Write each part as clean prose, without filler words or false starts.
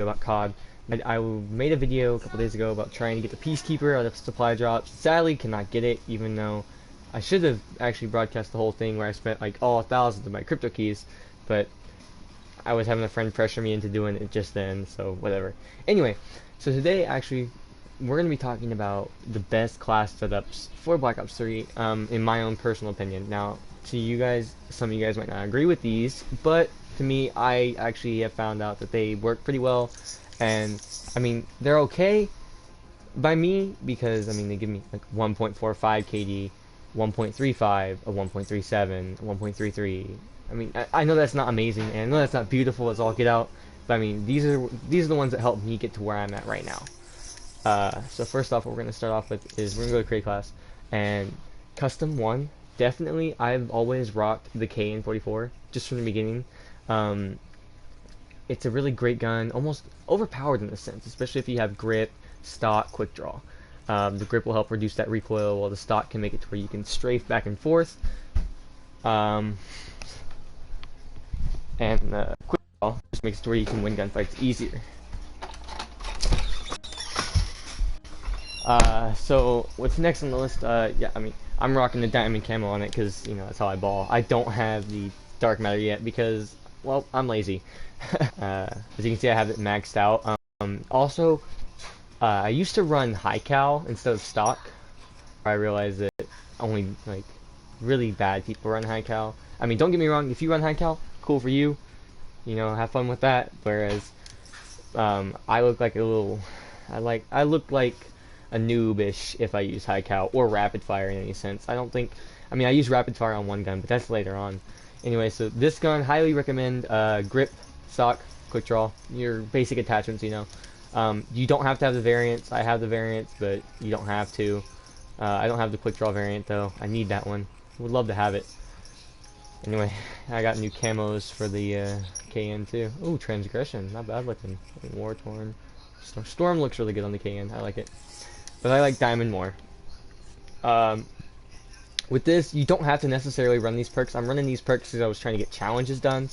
about COD. I made a video a couple days ago about trying to get the Peacekeeper out of supply drops. Sadly, cannot get it, even though I should have actually broadcast the whole thing where I spent like all thousands of my crypto keys, but I was having a friend pressure me into doing it just then, so whatever. Anyway, so today actually we're going to be talking about the best class setups for Black Ops 3, in my own personal opinion. Now, to you guys, some of you guys might not agree with these, but to me, I actually have found out that they work pretty well, and I mean, they're okay by me because, I mean, they give me like 1.45 KD, 1.35, a 1.37, a 1.33. I mean, I know that's not amazing, and I know that's not beautiful as all get out, but I mean, these are the ones that help me get to where I'm at right now. So first off, what we're going to start off with is we're going to go to create class, and custom 1, definitely I've always rocked the KN44, just from the beginning. It's a really great gun, almost overpowered in a sense, especially if you have grip, stock, quick draw. The grip will help reduce that recoil, while the stock can make it to where you can strafe back and forth. And quick draw just makes it to where you can win gunfights easier. So what's next on the list? Yeah, I mean, I'm rocking the diamond camo on it because, you know, that's how I ball. I don't have the dark matter yet because, well, I'm lazy. As you can see, I have it maxed out. Also, I used to run high cal instead of stock. I realized that only like really bad people run high cal. I mean, don't get me wrong, if you run high cal, cool for you. You know, have fun with that. Whereas, I look like a little, I look like a noobish if I use high cal or rapid fire in any sense. I don't think, I mean, I use rapid fire on one gun, but that's later on. Anyway, so this gun, highly recommend, grip, stock, quick draw, your basic attachments, you know. You don't have to have the variants. I have the variants, but you don't have to. I don't have the quick draw variant though. I need that one. Would love to have it. Anyway, I got new camos for the KN too. Ooh, transgression, not bad looking. War torn. Storm looks really good on the KN. I like it, but I like diamond more. With this, you don't have to necessarily run these perks. I'm running these perks because I was trying to get challenges done.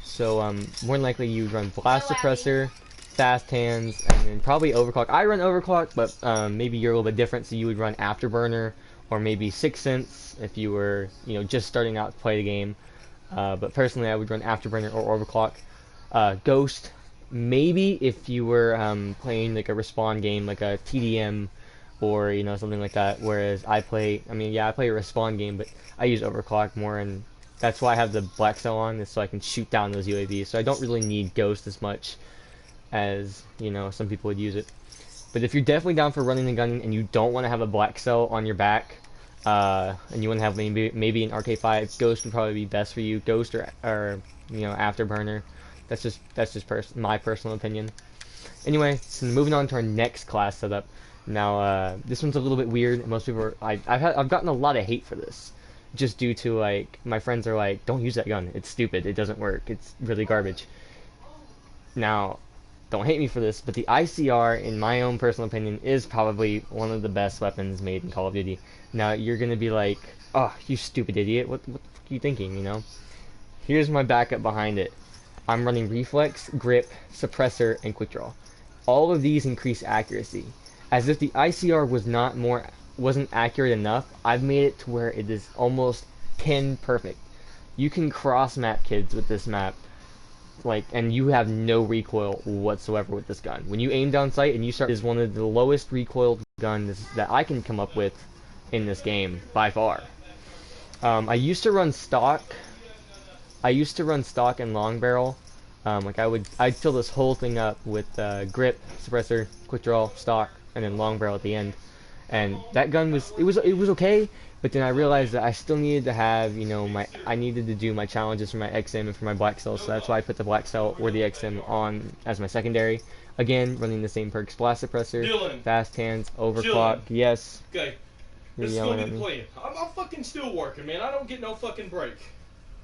So more than likely you run blast suppressor, fast hands, and then probably overclock. I run overclock, but maybe you're a little bit different, so you would run afterburner or maybe sixth sense if you were, you know, just starting out to play the game. But personally, I would run afterburner or overclock. Ghost, maybe if you were playing like a respawn game, like a TDM or, you know, something like that. Whereas I play, I mean, yeah, I play a respawn game, but I use overclock more, and that's why I have the black cell on, is so I can shoot down those UAVs. So I don't really need Ghost as much as, you know, some people would use it. But if you're definitely down for running the gun and you don't want to have a black cell on your back, and you want to have maybe an RK5, Ghost would probably be best for you. Ghost or you know, afterburner. That's just my personal opinion. Anyway, so moving on to our next class setup. Now, this one's a little bit weird. Most people are, I've gotten a lot of hate for this, just due to, like, my friends are like, don't use that gun, it's stupid, it doesn't work, it's really garbage. Now, don't hate me for this, but the ICR, in my own personal opinion, is probably one of the best weapons made in Call of Duty. Now, you're gonna be like, oh, you stupid idiot, what the fuck are you thinking, you know? Here's my backup behind it. I'm running reflex, grip, suppressor, and quick draw. All of these increase accuracy. As if the ICR wasn't accurate enough, I've made it to where it is almost pin perfect. You can cross map kids with this map, like, and you have no recoil whatsoever with this gun. When you aim down sight and you start, is one of the lowest recoil guns that I can come up with in this game by far. I used to run stock. And long barrel. Like I'd fill this whole thing up with grip, suppressor, quick draw, stock, and then long barrel at the end. And that gun was okay, but then I realized that I still needed to have, you know, I needed to do my challenges for my XM and for my black cell, so that's why I put the black cell or the XM on as my secondary. Again, running the same perks: blast suppressor, Dylan. fast hands, overclock. Dylan. Yes. Okay. You're This is yelling gonna at be the me. plan. I'm fucking still working, man. I don't get no fucking break.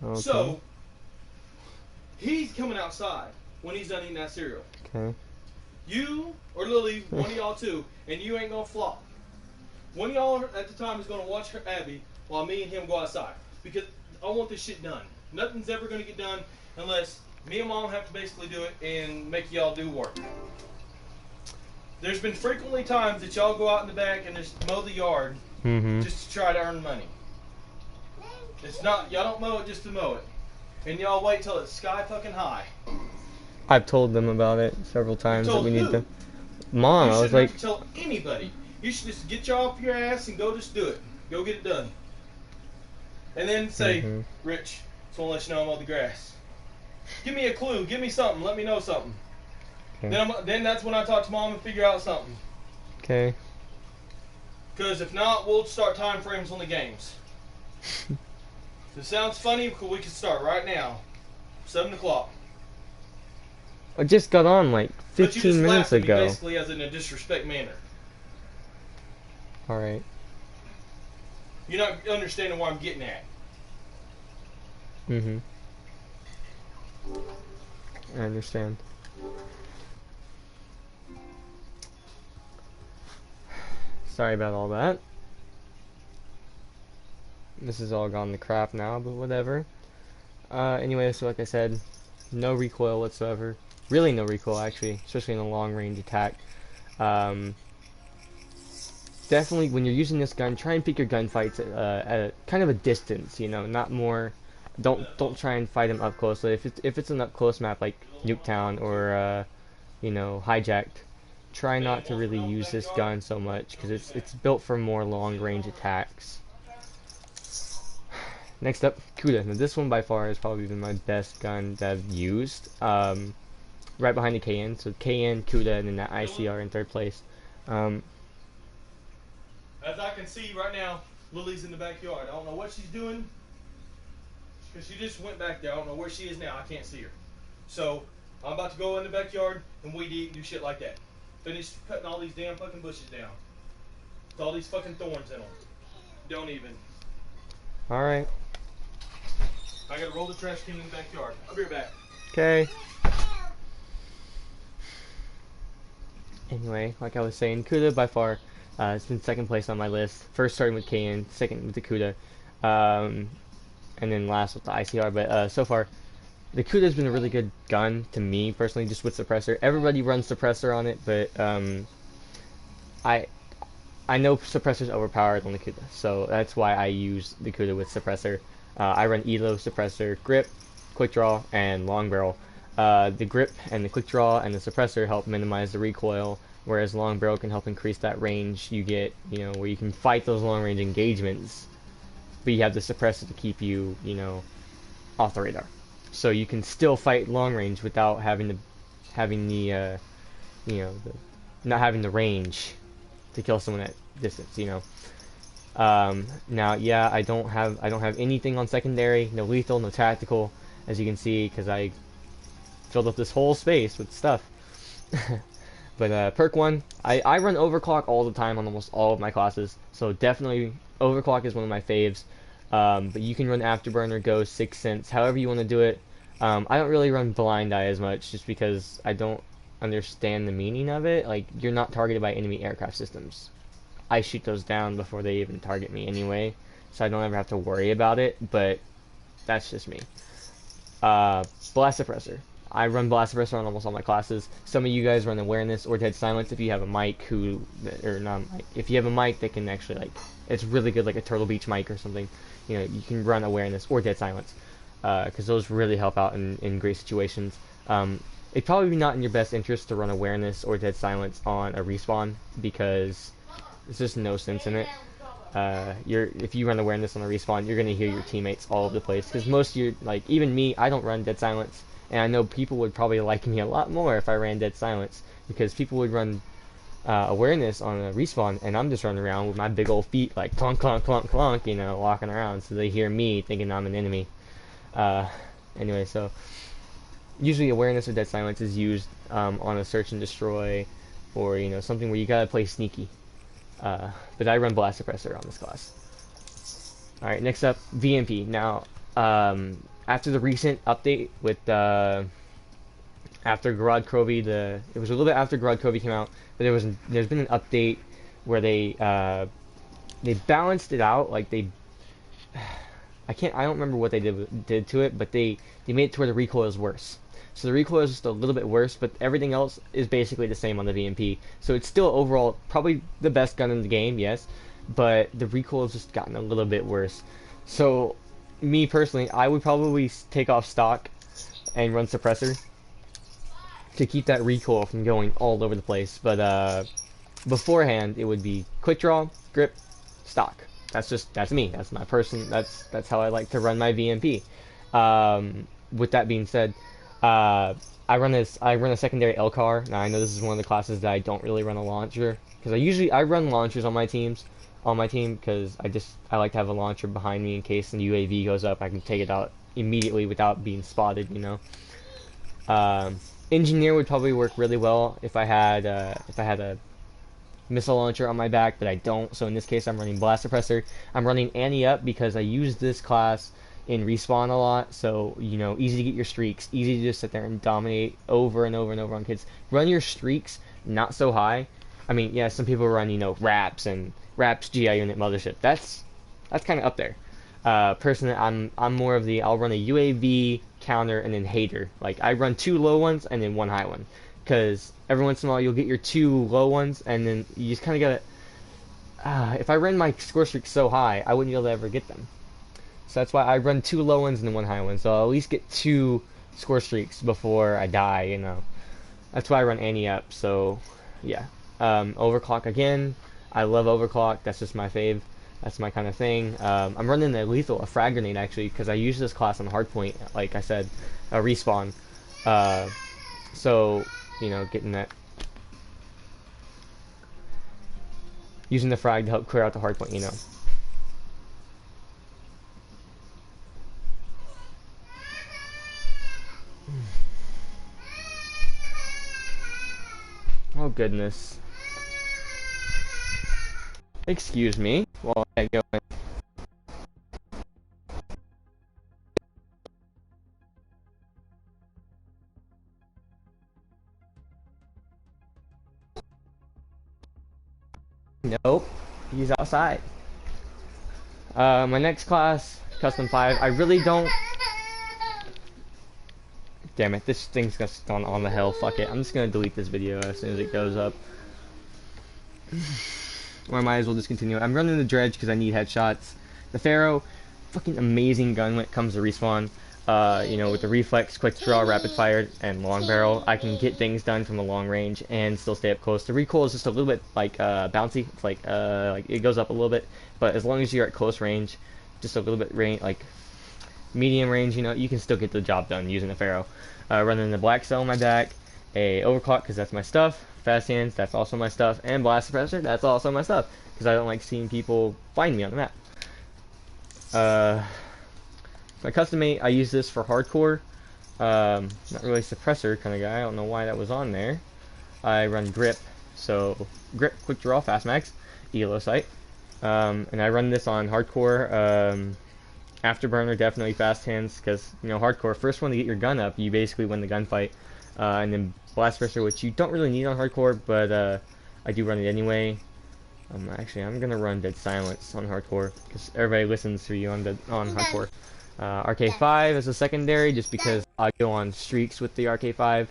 Okay. So he's coming outside when he's done eating that cereal. Okay. You or Lily, one of y'all two, and you ain't gonna flop. One of y'all at the time is gonna watch Abby while me and him go outside, because I want this shit done. Nothing's ever gonna get done unless Me and Mom have to basically do it and make y'all do work. There's been frequently times that y'all go out in the back and just mow the yard just to try to earn money. It's not, y'all don't mow it just to mow it. And y'all wait till it's sky fucking high. I've told them about it several times that we need who? to. Mom, I was like, You shouldn't have to tell anybody. You should just get y'all off your ass and go just do it. Go get it done. And then say, Rich, just want to let you know I'm on the grass. Give me a clue. Give me something. Let me know something. okay. Then that's when I talk to Mom and figure out something. Okay. Because if not, we'll start time frames on the games. If it sounds funny, we can start right now. 7 o'clock. I just got on like But you 15 just minutes laughed at me ago. basically as in a disrespect manner. Alright. You're not understanding what I'm getting at. I understand. Sorry about all that. This has all gone to crap now, but whatever. Anyway, so like I said, no recoil whatsoever. Really no recoil, actually, especially in a long-range attack. Definitely, when you're using this gun, try and pick your gunfights at kind of a distance, you know, not more. Don't try and fight them up close. So if it's an up close map like Nuketown or you know, Hijacked, try not to really use this gun so much because it's built for more long-range attacks. Next up, COD. Now this one by far has probably been my best gun that I've used. Right behind the KN, so KN, COD, and then that ICR in third place. As I can see right now, Lily's in the backyard. I don't know what she's doing, because she just went back there. I don't know where she is now. I can't see her. So, I'm about to go in the backyard and weed eat and do shit like that. Finish cutting all these damn fucking bushes down. With all these fucking thorns in them. Don't even. Alright. I gotta roll the trash can in the backyard. I'll be right back. Okay. Anyway, like I was saying, COD by far, it's been second place on my list. First starting with KN, second with the COD, and then last with the ICR. But so far, the COD has been a really good gun to me personally, just with suppressor. Everybody runs suppressor on it, but I know suppressor's overpowered on the COD, so that's why I use the COD with suppressor. I run ELO, suppressor, grip, quick draw, and long barrel. The grip and the quick draw and the suppressor help minimize the recoil, whereas long barrel can help increase that range you get, you know, where you can fight those long range engagements, but you have the suppressor to keep you, you know, off the radar. So you can still fight long range without having the, you know, not having the range to kill someone at distance, you know. Now, yeah, I don't have anything on secondary, no lethal, no tactical, as you can see, because I filled up this whole space with stuff. But perk 1, I run overclock all the time on almost all of my classes, so definitely overclock is one of my faves. But you can run afterburner, ghost, sixth sense, however you want to do it. I don't really run blind eye as much, just because I don't understand the meaning of it. Like, you're not targeted by enemy aircraft systems. I shoot those down before they even target me anyway, so I don't ever have to worry about it, but that's just me. Blast suppressor. I run blast suppressor on almost all my classes. Some of you guys run awareness or dead silence if you have a mic or not a mic. If you have a mic that can actually, like, it's really good, like a Turtle Beach mic or something, you know, you can run awareness or dead silence, because those really help out in great situations. It'd probably be not in your best interest to run awareness or dead silence on a respawn, because there's just no sense in it. If you run awareness on a respawn, you're gonna hear your teammates all over the place. Because most of your, like, even me, I don't run dead silence, and I know people would probably like me a lot more if I ran dead silence, because people would run awareness on a respawn, and I'm just running around with my big old feet like clunk, clunk, clunk, clunk, you know, walking around, so they hear me thinking I'm an enemy. Anyway, so usually awareness or dead silence is used on a search and destroy, or, you know, something where you gotta play sneaky. But I run blast suppressor on this class. Alright, next up, VMP. Now, after the recent update with after Garad Krovi, it was a little bit after Garad Krovi came out, but there's been an update where they balanced it out. Like, I don't remember what they did to it, but they made it to where the recoil is worse. So the recoil is just a little bit worse, but everything else is basically the same on the VMP. So it's still overall probably the best gun in the game, yes, but the recoil has just gotten a little bit worse. So me personally, I would probably take off stock and run suppressor to keep that recoil from going all over the place. But beforehand, it would be quick draw, grip, stock. That's me. That's my person. That's how I like to run my VMP. With that being said, I run a secondary LCAR. Now I know this is one of the classes that I don't really run a launcher because I run launchers on my team because I like to have a launcher behind me in case an UAV goes up. I can take it out immediately without being spotted. Engineer would probably work really well if I had a missile launcher on my back, but I don't. So in this case, I'm running blast suppressor. I'm running Annie up because I use this class in respawn a lot. So easy to get your streaks, easy to just sit there and dominate over and over and over on kids. Run your streaks not so high. I mean, yeah, some people run Raps and Raps GI unit mothership. That's kind of up there. Personally, I'm more of I'll run a UAV counter and then hater. Like I run 2 low ones and then 1 high one, because every once in a while you'll get your 2 low ones and then you just kind of gotta. If I ran my score streak so high, I wouldn't be able to ever get them. So that's why I run 2 low ones and then 1 high one. So I'll at least get 2 score streaks before I die. That's why I run Annie up. So yeah, overclock again. I love overclock. That's just my fave. That's my kind of thing. I'm running a frag grenade actually because I use this class on hardpoint. Like I said, a respawn. So getting that, using the frag to help clear out the hardpoint. Oh goodness. Excuse me while I go in. Nope, he's outside. My next class, Custom 5, I really don't... Damn it, this thing's just gone on the hell, fuck it. I'm just gonna delete this video as soon as it goes up. Or I might as well just continue. I'm running the Dredge because I need headshots. The Pharaoh, fucking amazing gun when it comes to respawn. With the reflex, quick draw, rapid fire, and long barrel, I can get things done from a long range and still stay up close. The recoil is just a little bit bouncy. It's like it goes up a little bit, but as long as you're at close range, just a little bit medium range, you can still get the job done using the Pharaoh. Running the black cell on my back, a overclock because that's my stuff, fast hands, that's also my stuff, and blast suppressor, that's also my stuff because I don't like seeing people find me on the map. My custom 8, I use this for hardcore. Not really suppressor kind of guy. I don't know why that was on there. I run grip, so grip, quick draw, fast mags, elo sight, and I run this on hardcore. Afterburner, definitely fast hands, because hardcore, first one to get your gun up, you basically win the gunfight. And then blast suppressor, which you don't really need on hardcore, but I do run it anyway. Actually, I'm gonna run dead silence on hardcore because everybody listens to you on hardcore. RK5 as a secondary, just because I go on streaks with the RK5,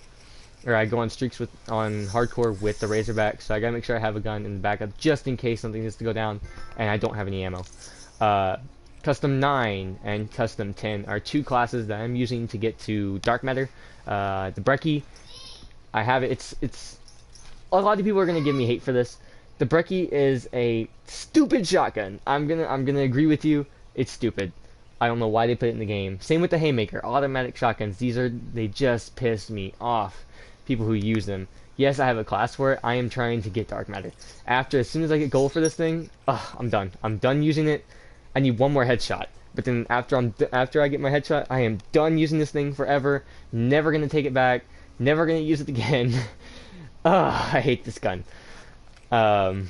or I go on streaks on hardcore with the Razorback, so I gotta make sure I have a gun in the backup just in case something needs to go down and I don't have any ammo. Custom 9 and Custom 10 are 2 classes that I'm using to get to Dark Matter. The Brecci, I have it. It's a lot of people are gonna give me hate for this. The Brecci is a stupid shotgun. I'm gonna agree with you. It's stupid. I don't know why they put it in the game. Same with the Haymaker, automatic shotguns. They just piss me off. People who use them. Yes, I have a class for it. I am trying to get Dark Matter. As soon as I get gold for this thing, I'm done. I'm done using it. I need one more headshot. But then after I get my headshot, I am done using this thing forever. Never gonna take it back. Never gonna use it again. I hate this gun. I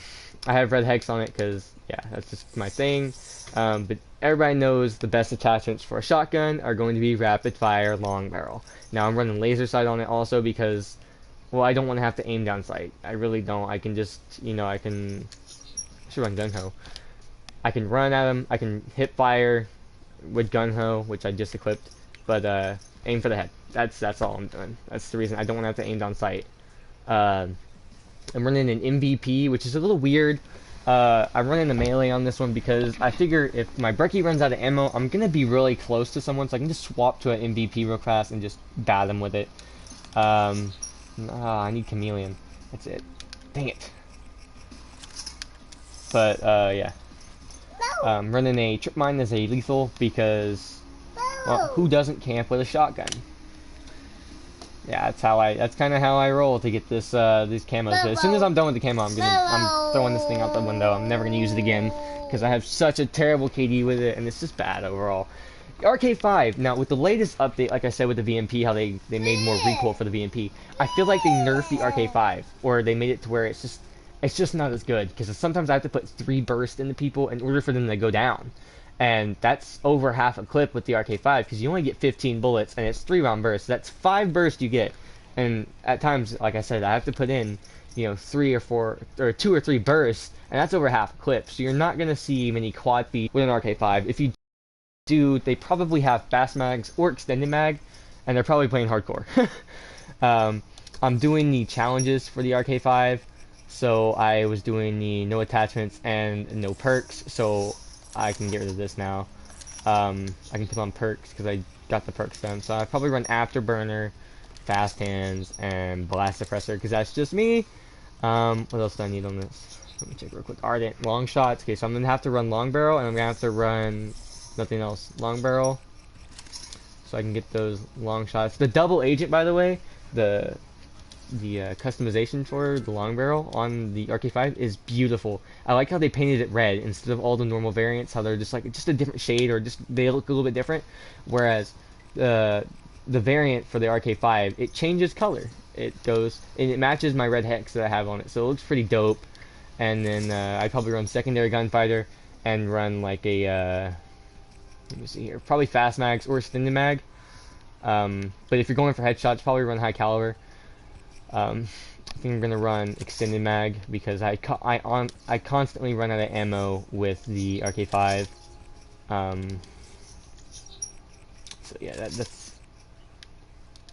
have red hex on it because yeah, that's just my thing. But everybody knows the best attachments for a shotgun are going to be rapid fire long barrel. Now I'm running laser sight on it also because, well, I don't want to have to aim down sight. I really don't. I can just, I should run gun ho. I can run at them. I can hip fire with gun ho, which I just equipped. but aim for the head. That's all I'm doing. That's the reason I don't want to have to aim down sight. I'm running an MVP, which is a little weird. I'm running a melee on this one because I figure if my Brecci runs out of ammo, I'm gonna be really close to someone, so I can just swap to an MVP real fast and just bat them with it. I need Chameleon. That's it. Dang it. But yeah. Running a trip mine as a lethal because, well, who doesn't camp with a shotgun? Yeah, that's kind of how I roll to get this these camos. But as soon as I'm done with the camo, I'm throwing this thing out the window. I'm never gonna use it again because I have such a terrible KD with it, and it's just bad overall. RK5 now with the latest update, like I said with the VMP, how they made more recoil for the VMP. I feel like they nerfed the RK5, or they made it to where it's just not as good because sometimes I have to put 3 bursts into people in order for them to go down. And that's over half a clip with the RK5 because you only get 15 bullets and it's 3-round bursts. That's 5 bursts you get, and at times, like I said, I have to put in 3 or 4 or 2 or 3 bursts, and that's over half a clip. So you're not gonna see many quad feed with an RK5. If you do, they probably have fast mags or extended mag, and they're probably playing hardcore. I'm doing the challenges for the RK5, so I was doing the no attachments and no perks. So I can get rid of this now. I can put on perks because I got the perks done. So I probably run Afterburner, Fast Hands, and Blast Suppressor because that's just me. What else do I need on this? Let me check real quick. Ardent, long shots. Okay, so I'm gonna have to run long barrel, and I'm gonna have to run nothing else. Long barrel, so I can get those long shots. The double agent, by the way, the customization for the long barrel on the RK5 is beautiful. I like how they painted it red instead of all the normal variants, how they're just like just a different shade, or just they look a little bit different. Whereas the variant for the RK5, it changes color. It goes and it matches my red hex that I have on it, so it looks pretty dope. And then I'd probably run secondary gunfighter and run like a let me see here, probably fast mags or extended mag. But if you're going for headshots, probably run high caliber. I think I'm gonna run extended mag because I constantly run out of ammo with the RK5. So yeah, that's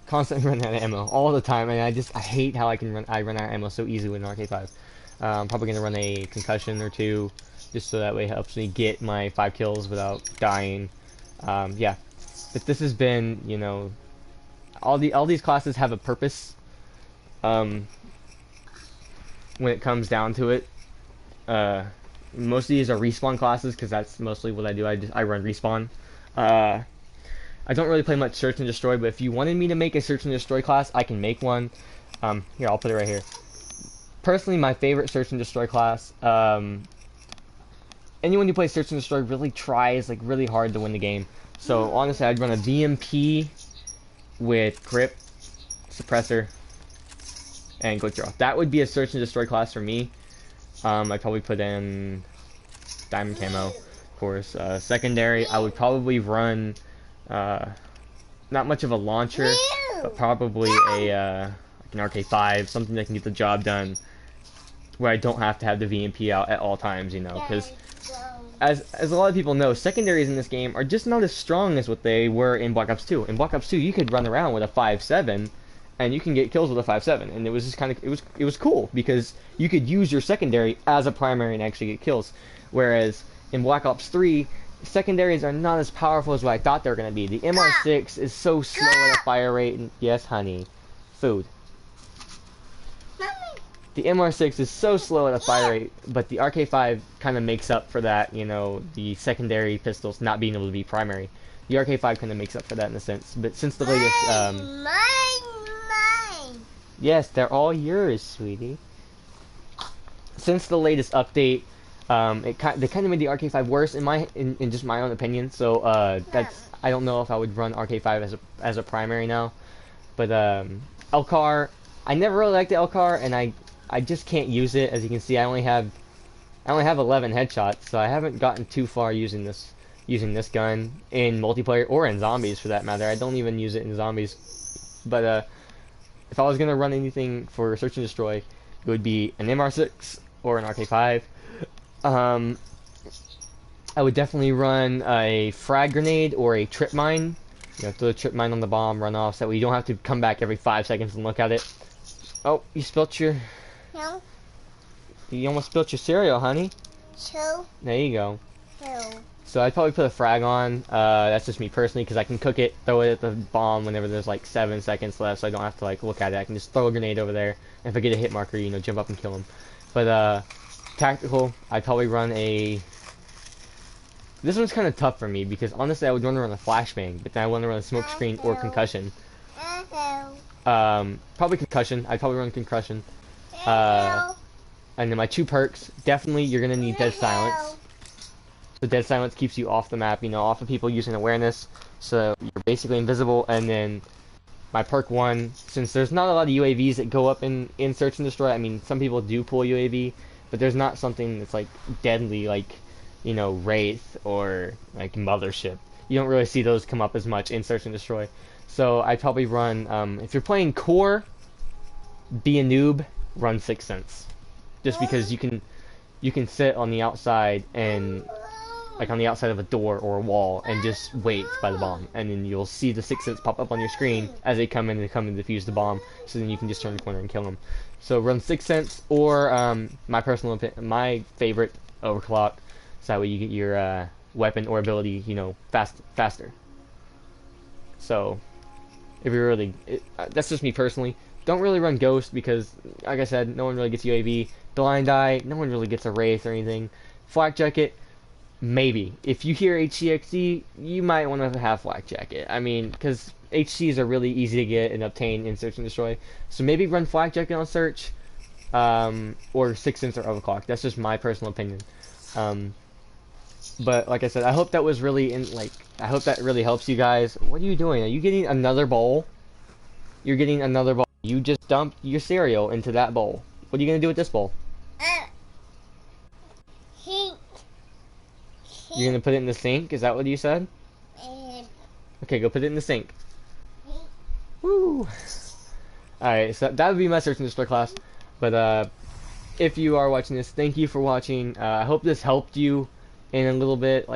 constantly running out of ammo all the time, and I hate how I run out of ammo so easily with an RK5. I'm probably gonna run a concussion or 2, just so that way it helps me get my 5 kills without dying. Yeah, but this has been, all these classes have a purpose. When it comes down to it, most of these are respawn classes because that's mostly what I do. I run respawn. I don't really play much search and destroy, but if you wanted me to make a search and destroy class, I can make one. Here, I'll put it right here. Personally, my favorite search and destroy class. Anyone who plays search and destroy really tries like really hard to win the game. So honestly, I'd run a VMP with grip, suppressor, and quick draw. That would be a search and destroy class for me. I'd probably put in diamond camo, of course. Secondary, I would probably run not much of a launcher, but probably like an RK5, something that can get the job done, where I don't have to have the VMP out at all times, because as a lot of people know, secondaries in this game are just not as strong as what they were in Black Ops 2. In Black Ops 2, you could run around with a 5.7, and you can get kills with a 5.7, and it was just it was cool because you could use your secondary as a primary and actually get kills. Whereas in Black Ops 3, secondaries are not as powerful as what I thought they were going to be. The MR6 is so slow at a fire rate, and yes, honey, food. The MR6 is so slow at a fire rate, but the RK5 kind of makes up for that, the secondary pistols not being able to be primary. The RK5 kind of makes up for that in a sense. But since the latest, Mine. Yes, they're all yours, sweetie. Since the latest update, they kind of made the RK5 worse in just my own opinion. So I don't know if I would run RK5 as a primary now. But LCAR, I never really liked the LCAR, and I just can't use it. As you can see, I only have 11 headshots, so I haven't gotten too far using this gun in multiplayer or in zombies for that matter. I don't even use it in zombies. But if I was gonna run anything for search and destroy, it would be an MR6 or an RK5. I would definitely run a frag grenade or a trip mine You know, throw the trip mine on the bomb, run off, so that way you don't have to come back every 5 seconds and look at it. Oh, you spilt your... No. You almost spilt your cereal, honey. Two. There you go. Two. So I'd probably put a frag on. That's just me personally, because I can cook it, throw it at the bomb whenever there's like 7 seconds left, so I don't have to like look at it. I can just throw a grenade over there, and if I get a hit marker, you know, jump up and kill him. But tactical, I'd probably run a... This one's kind of tough for me, because honestly I would want to run a flashbang, but then I want to run a smoke screen or concussion. Probably concussion. I'd probably run concussion. And then my 2 perks, definitely you're going to need dead silence. So dead silence keeps you off the map, you know, off of people using awareness, so you're basically invisible. And then my perk 1, since there's not a lot of UAVs that go up in search and destroy, I mean, some people do pull UAV, but there's not something that's like deadly, like, you know, Wraith or like Mothership. You don't really see those come up as much in search and destroy. So I'd probably run, if you're playing core, be a noob, run Sixth Sense, just because you can sit on the outside and like on the outside of a door or a wall and just wait by the bomb, and then you'll see the Sixth Sense pop up on your screen as they come in and defuse the bomb, so then you can just turn the corner and kill them. So run Sixth Sense, or my favorite, Overclock, so that way you get your weapon or ability, you know, faster. So if you're really, that's just me personally. Don't really run Ghost because, like I said, no one really gets UAV. Blind Eye, no one really gets a Wraith or anything. Flak Jacket, maybe. If you hear HCXD, you might want to have Flak Jacket. I mean, because HCs are really easy to get and obtain in Search and Destroy. So maybe run Flak Jacket on Search, or Sixth Sense or Overclock. That's just my personal opinion. But like I said, I hope that was really I hope that really helps you guys. What are you doing? Are you getting another bowl? You're getting another bowl. You just dumped your cereal into that bowl. What are you gonna do with this bowl? You're gonna put it in the sink? Is that what you said? Okay, go put it in the sink. Woo! Alright, so that would be my Search and Destroy class. But if you are watching this, thank you for watching. I hope this helped you in a little bit.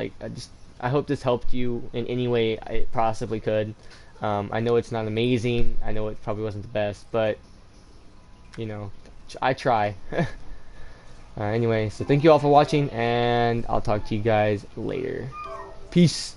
I hope this helped you in any way it possibly could. I know it's not amazing. I know it probably wasn't the best, but you know, I try. Anyway, so thank you all for watching, and I'll talk to you guys later. Peace.